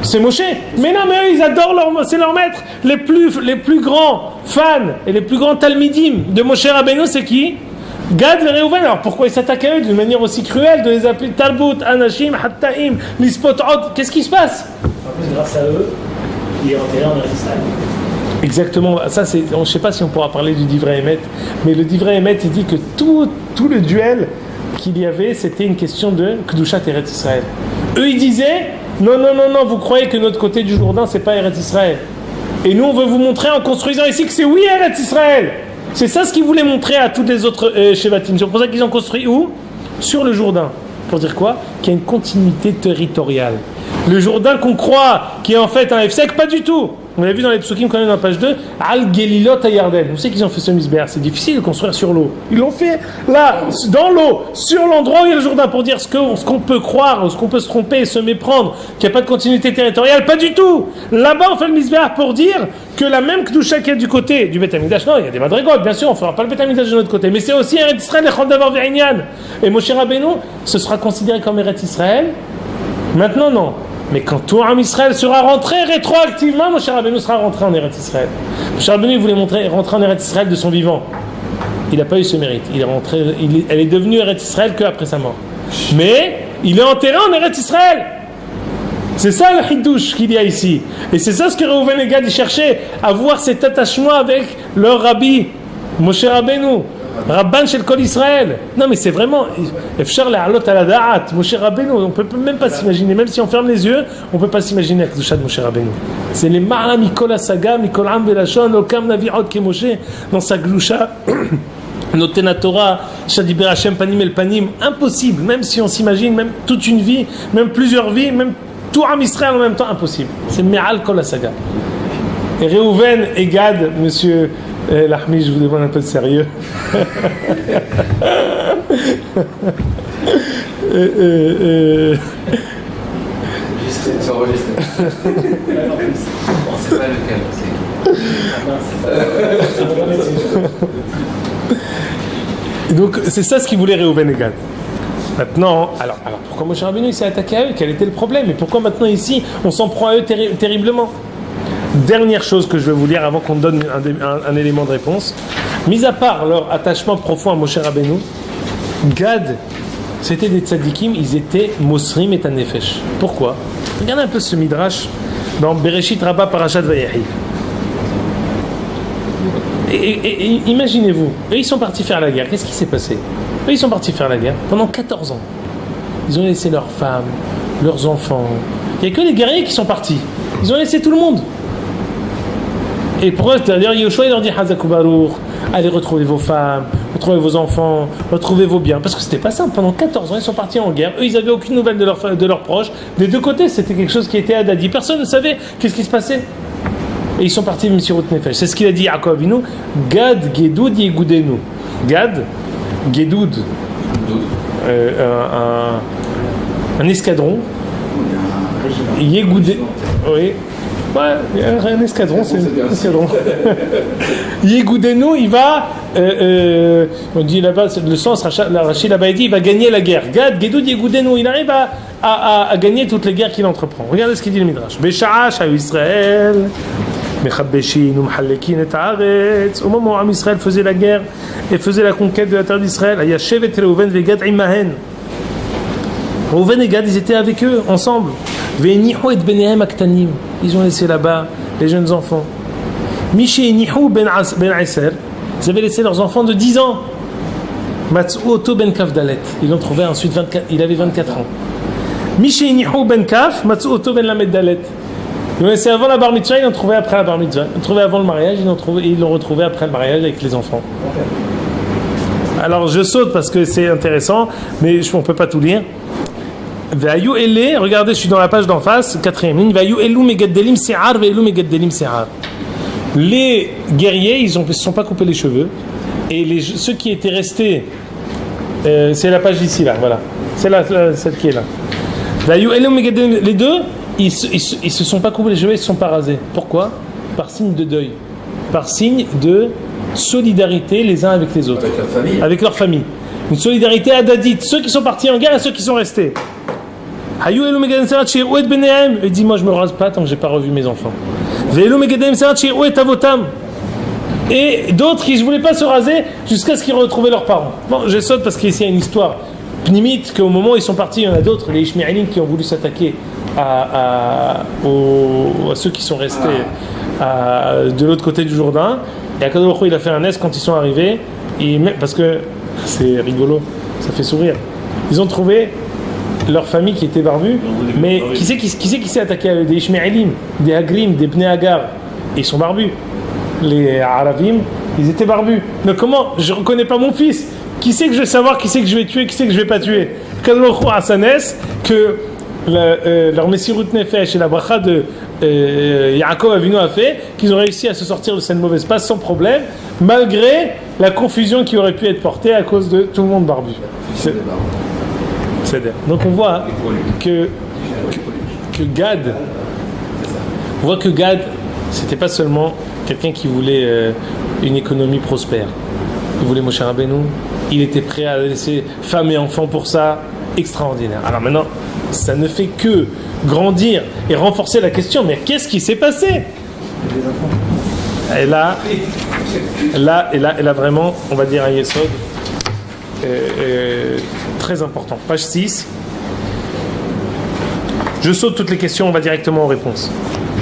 C'est Moshe. Mais non, mais eux ils adorent c'est leur maître. Les plus grands fans et les plus grands talmidim de Moshe Rabbeinu c'est qui? Gad et Reuven. Alors pourquoi ils s'attaquent à eux d'une manière aussi cruelle de les appeler Tarbut Anashim Hattaim Lispot Od? Qu'est-ce qui se passe? En plus grâce à eux, il est enterré en Eretz Israël. Exactement, ça c'est, je ne sais pas si on pourra parler du Divrei Emet, mais le Divrei Emet il dit que tout le duel qu'il y avait c'était une question de Kedushat Eretz Israël. Eux ils disaient non, vous croyez que notre côté du Jourdain c'est pas Eretz Israël. Et nous on veut vous montrer en construisant ici que c'est oui Eretz Israël. C'est ça ce qu'ils voulaient montrer à toutes les autres Shevatim. C'est pour ça qu'ils ont construit où? Sur le Jourdain. Pour dire quoi? Qu'il y a une continuité territoriale. Le Jourdain qu'on croit qui est en fait un Hefsek, pas du tout. On l'a vu dans les psukim quand même dans la page 2, Al Gelilot à Yarden. Vous savez qu'ils ont fait ce misber, c'est difficile de construire sur l'eau. Ils l'ont fait là, dans l'eau, sur l'endroit où il y a le Jourdain, pour dire ce qu'on peut croire, ce qu'on peut se tromper, se méprendre, qu'il n'y a pas de continuité territoriale, pas du tout. Là-bas on fait le misber pour dire que la même Kedusha qu'il y a du côté du Beth Amikdash, non, il y a des madrigot, bien sûr, on ne fera pas le Beth Amikdash de notre côté, mais c'est aussi Eretz Israël, Echol Davar Ve'inyan. Et Moshe Rabbeinu, ce sera considéré comme Eretz Israël. Maintenant non. Mais quand tout Am Israël sera rentré rétroactivement, Moshe Rabbeinu sera rentré en Eretz Israël. Moshe Rabbeinu voulait rentrer en Eretz Israël de son vivant. Il n'a pas eu ce mérite. Elle est devenue Eretz Israël qu'après sa mort. Mais il est enterré en Eretz Israël. C'est ça le hidouche qu'il y a ici. Et c'est ça ce que Reuven et Gad cherchaient, à voir cet attachement avec leur rabbi, Moshe Rabbeinu. Rabban shel Kol Israël. Non mais c'est vraiment Efshar le'alot ala da'at Moshe Rabbeinu. On peut même pas s'imaginer, même si on ferme les yeux, on peut pas s'imaginer la kedusha de Moshe Rabbeinu. C'est les ma'ala mikol hasaga mikol am velashon okam navi od ke Moshe dans sa kedusha notena Torah Shadiber Hashem Panim El Panim, impossible, même si on s'imagine, même toute une vie, même plusieurs vies, même tout Am Israël en même temps, impossible. C'est Me'al Kol HaSaga. Et Reuven et Gad, monsieur Lahmi, je vous demande un peu de sérieux. C'est enregistré. C'est pas lequel, Donc c'est ça ce qu'il voulait Reuven et Gad. Maintenant, alors pourquoi Moshe Rabbeinu s'est attaqué à eux? Quel était le problème? Et pourquoi maintenant ici on s'en prend à eux terriblement? Dernière chose que je vais vous dire avant qu'on donne un élément de réponse. Mis à part leur attachement profond à Moshe Rabbeinu, Gad, c'était des tzadikim, ils étaient Mosrim et Tanefesh. Pourquoi? Regardez un peu ce midrash dans Bereshit Rabbah Parashat Vayehi. Et imaginez-vous, eux ils sont partis faire la guerre. Qu'est-ce qui s'est passé? Eux ils sont partis faire la guerre pendant 14 ans. Ils ont laissé leurs femmes, leurs enfants. Il n'y a que les guerriers qui sont partis. Ils ont laissé tout le monde. Et pourquoi? D'ailleurs, Yoshua il leur dit Hazaku Baruch, allez retrouver vos femmes, retrouvez vos enfants, retrouvez vos biens. Parce que c'était pas simple. Pendant 14 ans, ils sont partis en guerre. Eux, ils n'avaient aucune nouvelle de leurs proches. Des deux côtés, c'était quelque chose qui était adadi. Personne ne savait qu'est-ce qui se passait. Et ils sont partis de Messirut Nefesh. C'est ce qu'il a dit Yaakov Avinu. Gad, Gedoud, Yegoudenu. Gad, Gedoud, un escadron. Yegoudé. Oui. Ouais, un escadron, c'est un escadron. Yegoudenu, il va, on dit là-bas, le sens, Rachid là-bas, il dit, il va gagner la guerre. Gad, Gedoud, Yegoudenu, il arrive à gagner toutes les guerres qu'il entreprend. Regardez ce qu'il dit le Midrash. Bécha'a, Shahu Israël, Mechabeshin, Umhalekin et Haaretz. Au moment où Am Israël faisait la guerre et faisait la conquête de la terre d'Israël, Yashev et Reuven Vegad Imahen. Reuven et Gad, ils étaient avec eux, ensemble. Ve'enihu et Benehem Aktanim. Ils ont laissé là-bas les jeunes enfants. Miché Nihu ben Aser. Ils avaient laissé leurs enfants de 10 ans. Matsu Oto ben Kafdalet. Ils l'ont trouvé ensuite 24. Il avait 24 ans. Miché Nihu ben Kaf. Matsu Oto ben Lamed Dalet. Ils l'ont laissé avant la bar mitzvah. Ils l'ont trouvé après la bar mitzvah. Ils l'ont trouvé avant le mariage. Ils l'ont retrouvé après le mariage avec les enfants. Alors je saute parce que c'est intéressant, mais on ne peut pas tout lire. Regardez, je suis dans la page d'en face, 4e ligne. Les guerriers, ils ne se sont pas coupés les cheveux. Et ceux qui étaient restés, c'est la page d'ici, là, voilà. C'est celle qui est là. Les deux, ils se sont pas coupés les cheveux, ils ne se sont pas rasés. Pourquoi? Par signe de deuil. Par signe de solidarité les uns avec les autres. Avec leur famille. Avec leur famille. Une solidarité adadite. Ceux qui sont partis en guerre et ceux qui sont restés. Il dit, moi je me rase pas tant que j'ai pas revu mes enfants. Et d'autres qui ne voulaient pas se raser jusqu'à ce qu'ils retrouvaient leurs parents. Bon, je saute parce qu'ici il y a une histoire pnimite qu'au moment où ils sont partis, il y en a d'autres, les Ishmaélites qui ont voulu s'attaquer à ceux qui sont restés de l'autre côté du Jourdain. Et Akadosh Baruch Hu, il a fait un S quand ils sont arrivés, parce que c'est rigolo, ça fait sourire. Ils ont trouvé leur famille qui était barbue, mais qui c'est qui s'est attaqué à eux? Des Ishmaélim, des Hagrim, des Bnei Hagar. Et ils sont barbus. Les Aravim, ils étaient barbus. Mais comment? Je ne reconnais pas mon fils. Qui c'est que je vais savoir qui c'est que je vais tuer, qui c'est que je vais pas tuer? Akadosh Baruch Hu à sa naisse que leur Messirut Nefesh et la bracha de Yaakov Avinu a fait, qu'ils ont réussi à se sortir de cette mauvaise passe sans problème, malgré la confusion qui aurait pu être portée à cause de tout le monde barbu. Donc on voit que Gad, c'était pas seulement quelqu'un qui voulait une économie prospère. Il voulait Moshe Rabbeinu, il était prêt à laisser femmes et enfants pour ça, extraordinaire. Alors maintenant, ça ne fait que grandir et renforcer la question, mais qu'est-ce qui s'est passé? Et là vraiment, on va dire un yesod très important. Page 6. Je saute toutes les questions, on va directement aux réponses.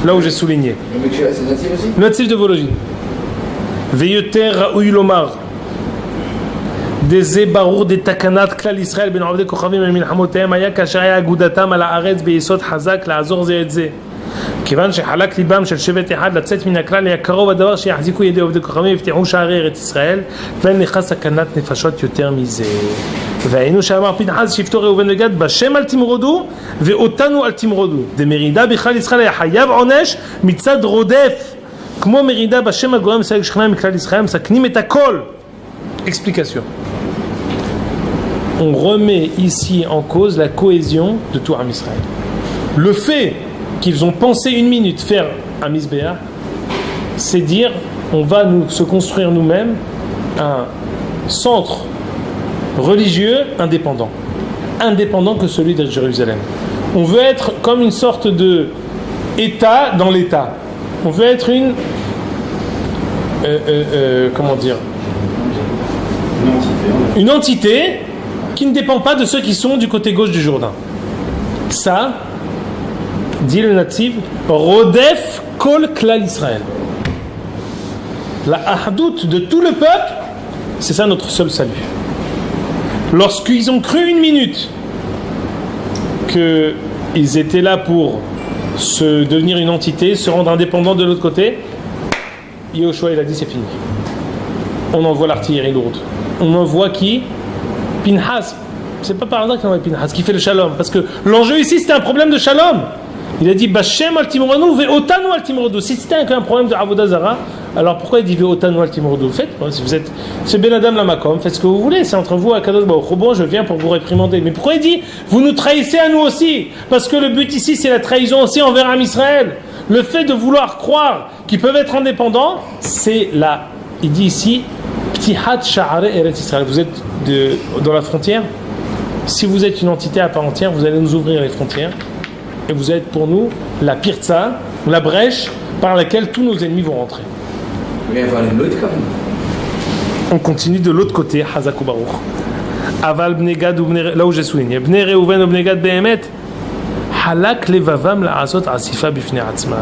Là où j'ai souligné. C'est natif aussi? Natif de Vologine. Veyeter Raoui Lomar. Des barour des takanat klal Israël ben avdei kochavim el milchamotehem haya kasher haya agudatam al haaretz beyesod hazak la'azor ze et ze. כיוון שחלק ליבם של שבט אחד לצאת מן הכלל היה קרוב הדבר שיחזיקו ידי עובדי כוכבים ויפתחו שערי ארץ ישראל ואין לך סכנת נפשות יותר מזה. והיינו שאמר פנחס שבטו ראובן וגד בשם אל תמרודו ואותנו אל תמרודו. דמרידה בכלל ישראל היה חייב עונש מצד רודף כמו מרידה בשם הגורם מסייג שכניים מכלל ישראל מסכנים את הכל. Explication. On remet ici en cause la cohésion de tout Am Israël. Le fait qu'ils ont pensé une minute faire un Misbéach, c'est dire on va se construire nous-mêmes un centre religieux indépendant que celui de Jérusalem. On veut être comme une sorte de État dans l'État. On veut être une comment dire, une entité qui ne dépend pas de ceux qui sont du côté gauche du Jourdain. Ça, dit le natif, Rodef Kol Klal Israël. La ahdout de tout le peuple, c'est ça notre seul salut. Lorsqu'ils ont cru une minute qu'ils étaient là pour se devenir une entité, se rendre indépendants de l'autre côté, Yehoshua il a dit c'est fini. On envoie l'artillerie lourde. On envoie qui? Pinhas. C'est pas par hasard qu'on envoie Pinhas qui fait le shalom, parce que l'enjeu ici c'était un problème de shalom. Il a dit Bashem al timronu ve'otanu al timrodu. Si c'était un problème de avodah zara, alors pourquoi il dit ve'otanu al timrodu? Faites, si vous êtes c'est Ben Adam Lamakom, faites ce que vous voulez, c'est entre vous à Kadosh Baruch Hu. Bon, je viens pour vous réprimander. Mais pourquoi il dit vous nous trahissez à nous aussi? Parce que le but ici c'est la trahison aussi envers Am Israël. Le fait de vouloir croire qu'ils peuvent être indépendants, c'est là. Il dit ici Ptihat Sha'are Eretz Israël. Vous êtes dans la frontière. Si vous êtes une entité à part entière, vous allez nous ouvrir les frontières. Et vous êtes pour nous la pirza, la brèche par laquelle tous nos ennemis vont rentrer. On continue de l'autre côté, Hazaku Baruch. Aval Bnei Gad ou là où j'ai souligné, Bnei Reuven ou Bnei Gad Behemet, Halak Levavam La'asot Asifa Bifnei Atzma.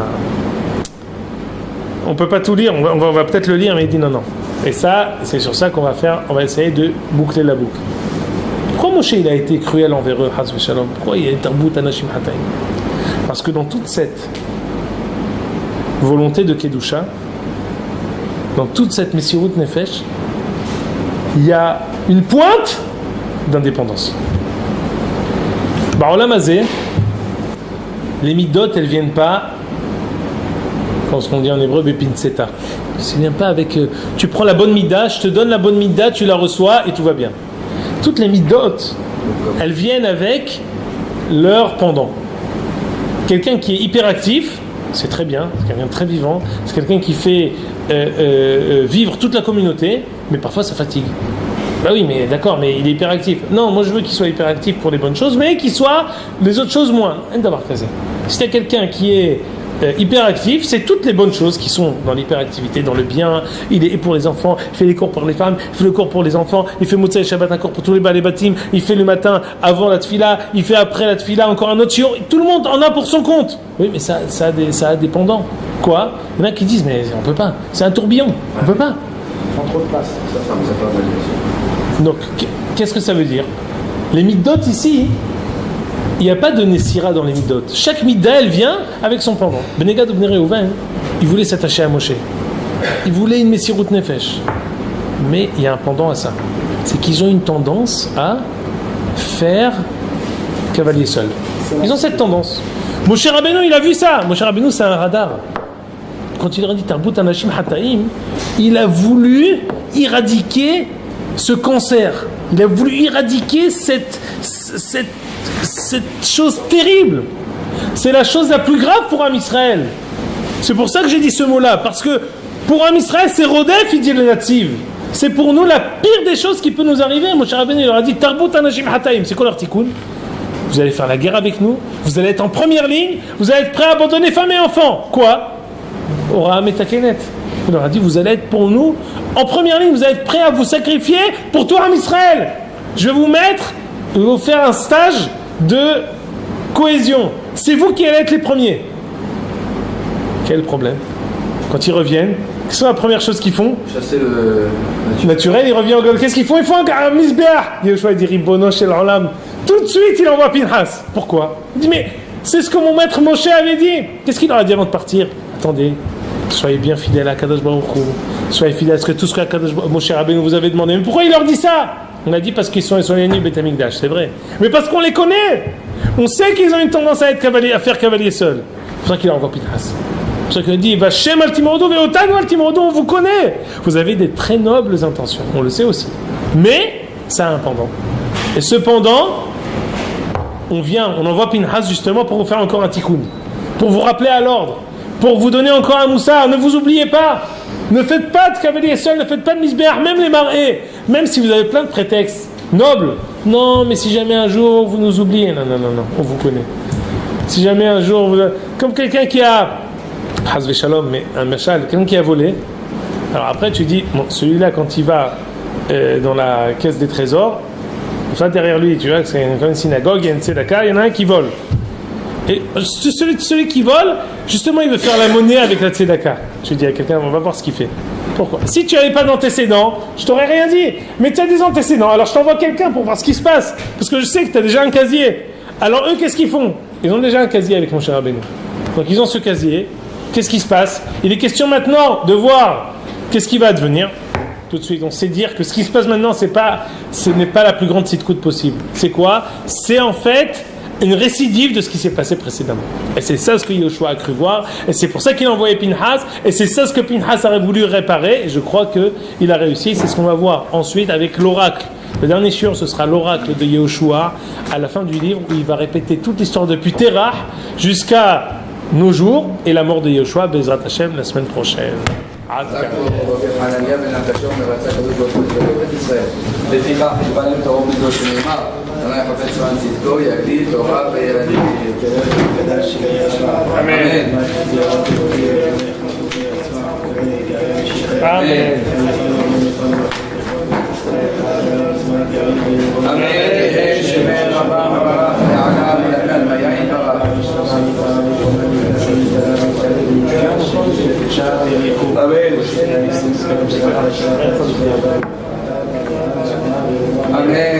On peut pas tout lire, on va peut-être le lire, mais il dit non. Et ça, c'est sur ça qu'on va essayer de boucler la boucle. Pourquoi Moshe il a été cruel envers eux, Haz v'Shalom? Pourquoi il y a Tarbout Anashim Hatayim? Parce que dans toute cette volonté de Kedusha, dans toute cette Messirut Nefesh, il y a une pointe d'indépendance. Ba'olam hazeh, les midot, elles viennent pas, comme ce qu'on dit en hébreu, bepinseta. Ça vient pas avec. Tu prends la bonne mida, je te donne la bonne mida, tu la reçois et tout va bien. Toutes les midot, elles viennent avec leur pendant. Quelqu'un qui est hyperactif, c'est très bien, c'est quelqu'un de très vivant, c'est quelqu'un qui fait vivre toute la communauté, mais parfois ça fatigue. Bah oui, mais d'accord, mais il est hyperactif. Non, moi je veux qu'il soit hyperactif pour les bonnes choses, mais qu'il soit les autres choses moins. Si tu as quelqu'un qui est hyperactif, c'est toutes les bonnes choses qui sont dans l'hyperactivité, dans le bien. Il est pour les enfants, il fait les cours pour les femmes, il fait le cours pour les enfants, il fait Motsei Shabbat, un cours pour tous les bâtim, il fait le matin avant la tfila, il fait après la tfila encore un autre shiur. Tout le monde en a pour son compte. Oui, mais ça a des pendants. Quoi? Il y en a qui disent mais on peut pas, c'est un tourbillon, on peut pas. Prends trop de place. Donc, qu'est-ce que ça veut dire? Les midot ici, il n'y a pas de Nessira dans les midot. Chaque mida, elle vient avec son pendant. Bnei Gad ou Bnei Reuven, ils voulaient s'attacher à Moshe. Ils voulaient une Messirut Nefesh. Mais il y a un pendant à ça. C'est qu'ils ont une tendance à faire cavalier seul. Ils ont cette tendance. Moshe Rabbeinu, il a vu ça. Moshe Rabbeinu, c'est un radar. Quand il a dit Tarbout Anashim Hatayim, il a voulu éradiquer ce cancer. Il a voulu éradiquer cette chose terrible. C'est la chose la plus grave pour Am Israël. C'est pour ça que j'ai dit ce mot-là, parce que pour Am Israël, c'est Rodef, il dit le natif. C'est pour nous la pire des choses qui peut nous arriver. Moshe Rabbeinu il leur a dit Tarbout Anashim Hatayim. C'est quoi leur tikkun? Vous allez faire la guerre avec nous, vous allez être en première ligne, vous allez être prêts à abandonner femmes et enfants. Quoi? Oraham et Takenet. Il leur a dit vous allez être pour nous en première ligne, vous allez être prêts à vous sacrifier pour tout Am Israël. Je vais vous faire un stage de cohésion. C'est vous qui allez être les premiers. Quel problème? Quand ils reviennent, quelle est la première chose qu'ils font? Chasser le naturel, ils reviennent en Gol. Qu'est-ce qu'ils font? Ils font un misbéach. Yehoshua dit Ribono shel olam. Tout de suite, il envoie Pinhas. Pourquoi? Il dit mais C'est ce que mon maître Moshe avait dit. Qu'est-ce qu'il leur a dit avant de partir? Attendez, soyez bien fidèles à Kadosh Baruch Hu. Soyez fidèles à tout ce que Moshe Rabbeinu vous avait demandé. Mais pourquoi il leur dit ça? On a dit parce qu'ils sont éloignés du Beth Amikdash, c'est vrai. Mais parce qu'on les connaît. On sait qu'ils ont une tendance à être cavaliers, à faire cavalier seul. C'est pour ça qu'il a envoie Pinhas. C'est pour ça qu'il a dit Vachem Altimordo, Veotanu Altimordo, on vous connaît. Vous avez des très nobles intentions, on le sait aussi. Mais ça a un pendant. Et cependant, on envoie Pinhas justement pour vous faire encore un tikkun, pour vous rappeler à l'ordre, pour vous donner encore un moussard. Ne vous oubliez pas. Ne faites pas de cavalier seul, ne faites pas de misbéar, même les marées, même si vous avez plein de prétextes nobles. Non, mais si jamais un jour vous nous oubliez, non, on vous connaît. Si jamais un jour, comme quelqu'un qui a, Hazve Shalom, mais un machal, quelqu'un qui a volé, alors après tu dis, bon, celui-là quand il va dans la caisse des trésors, enfin derrière lui, tu vois que c'est comme une synagogue, il y a une tzedaka, il y en a un qui vole. Et celui qui vole, justement, il veut faire la monnaie avec la tzedaka. Je dis à quelqu'un, on va voir ce qu'il fait. Pourquoi? Si tu n'avais pas d'antécédents, je t'aurais rien dit. Mais tu as des antécédents, alors je t'envoie quelqu'un pour voir ce qui se passe. Parce que je sais que tu as déjà un casier. Alors eux, qu'est-ce qu'ils font? Ils ont déjà un casier avec mon cher Rabbeinu. Donc ils ont ce casier. Qu'est-ce qui se passe? Il est question maintenant de voir qu'est-ce qui va advenir. Tout de suite, on sait dire que ce qui se passe maintenant, ce n'est pas la plus grande sitcoute possible. C'est quoi? C'est en fait une récidive de ce qui s'est passé précédemment. Et c'est ça ce que Yoshua a cru voir, et c'est pour ça qu'il a envoyé Pinhas, et c'est ça ce que Pinhas aurait voulu réparer, et je crois qu'il a réussi. C'est ce qu'on va voir ensuite avec l'oracle. Le dernier shiur, ce sera l'oracle de Yoshua à la fin du livre, où il va répéter toute l'histoire depuis Terah jusqu'à nos jours, et la mort de Yoshua, Bezrat Hashem, la semaine prochaine. לפיכך התפלל תורה בזו שנאמר, אדוני יחפץ למען צדקו, יגדיל תורה וילדים. אמן. אמן. יהי שמי רבה ברח לעלה ולקל ויין ברח. אמן.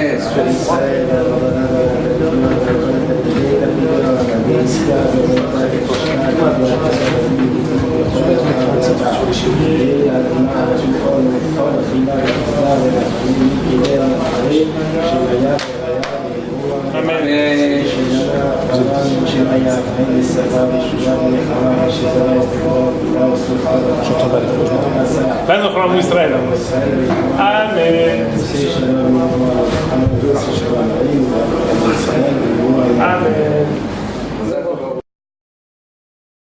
ישראל. אמן. אמן.